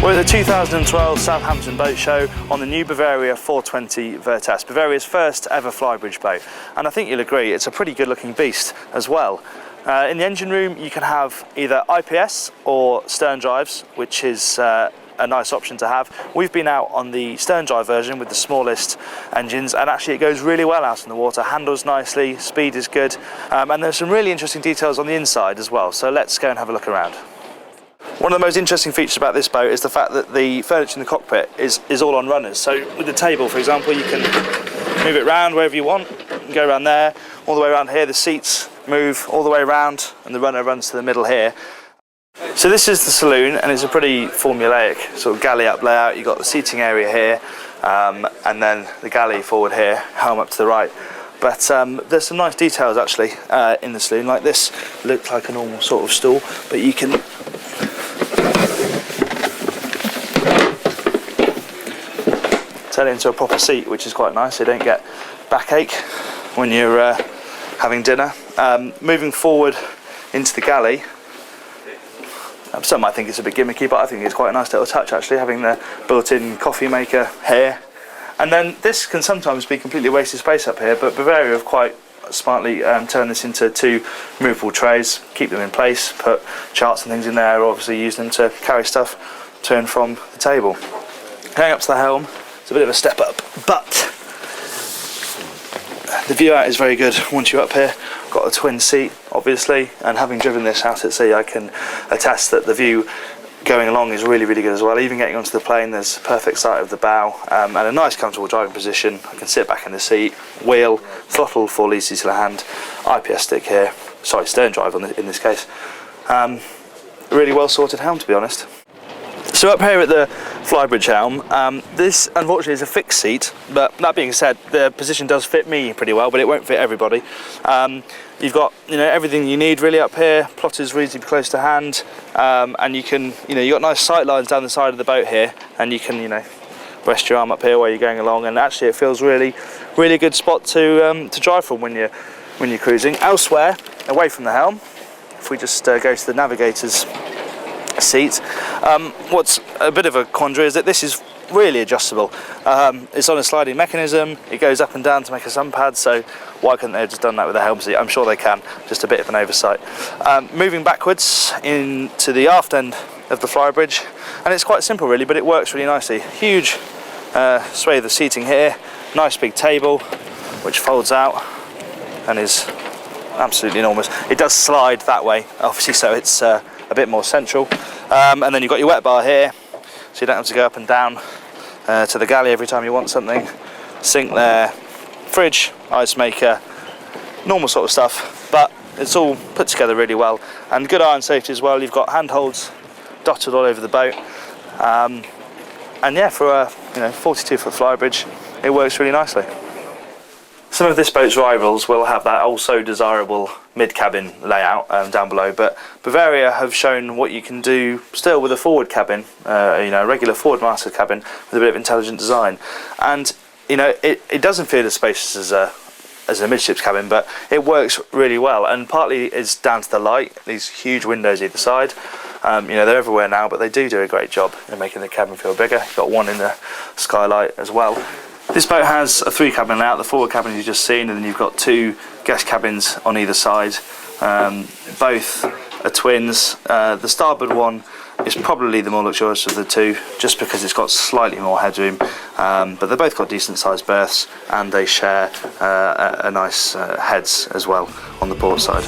We're at the 2012 Southampton Boat Show on the new Bavaria 420 Virtess, Bavaria's first ever Flybridge boat. And I think you'll agree, it's a pretty good looking beast as well. In the engine room you can have either IPS or stern drives, which is a nice option to have. We've been out on the stern drive version with the smallest engines, and actually it goes really well out in the water, handles nicely, speed is good, and there's some really interesting details on the inside as well, so let's go and have a look around. One of the most interesting features about this boat is the fact that the furniture in the cockpit is all on runners. So with the table, for example, you can move it around wherever you want. You can go around there, all the way around here. The seats move all the way around and the runner runs to the middle here. So this is the saloon, and it's a pretty formulaic sort of galley up layout. You've got the seating area here, and then the galley forward here, helm up to the right. But there's some nice details actually in the saloon. Like this looked like a normal sort of stool, but you can turn it into a proper seat, which is quite nice, so you don't get backache when you're having dinner. Moving forward into the galley, some might think it's a bit gimmicky, but I think it's quite a nice little touch actually, having the built-in coffee maker here. And then this can sometimes be completely wasted space up here, but Bavaria have quite smartly turned this into two movable trays, keep them in place, put charts and things in there, obviously use them to carry stuff to and from the table. Going up to the helm, it's a bit of a step up, but the view out is very good once you're up here. Got a twin seat obviously, and having driven this out at sea I can attest that the view going along is really good as well. Even getting onto the plane, there's a perfect sight of the bow, and a nice comfortable driving position. I can sit back in the seat, wheel, throttle fall easy to the hand, IPS stick here, sorry, stern drive in this case. A really well sorted helm, to be honest. So up here at the Flybridge helm, this unfortunately is a fixed seat, but that being said, the position does fit me pretty well, but it won't fit everybody. You've got everything you need really up here. Plot is reasonably close to hand, and you can you've got nice sight lines down the side of the boat here, and you can rest your arm up here while you're going along, and actually it feels really good spot to drive from when you're cruising. Elsewhere, away from the helm, if we just go to the navigator's seat, what's a bit of a quandary is that this is really adjustable. It's on a sliding mechanism, it goes up and down to make a sun pad, so why couldn't they have just done that with the helm seat? I'm sure they can, just a bit of an oversight. Moving backwards into the aft end of the Flybridge, and it's quite simple really, but it works really nicely. Huge swathe of seating here, nice big table which folds out and is absolutely enormous. It does slide that way obviously, so it's a bit more central, and then you've got your wet bar here, so you don't have to go up and down to the galley every time you want something. Sink there, fridge, ice maker, normal sort of stuff, but it's all put together really well, and good iron safety as well. You've got handholds dotted all over the boat, and yeah, for a 42-foot Flybridge, it works really nicely. Some of this boat's rivals will have that also desirable mid-cabin layout down below, but Bavaria have shown what you can do still with a forward cabin, a regular forward master cabin with a bit of intelligent design. And it doesn't feel as spacious as a midships cabin, but it works really well, and partly it's down to the light, these huge windows either side. They're everywhere now, but they do a great job in making the cabin feel bigger. You've got one in the skylight as well. This boat has a three-cabin layout. The forward cabin you've just seen, and then you've got two guest cabins on either side. Both are twins. The starboard one is probably the more luxurious of the two, just because it's got slightly more headroom. But they've both got decent-sized berths, and they share a nice heads as well on the port side.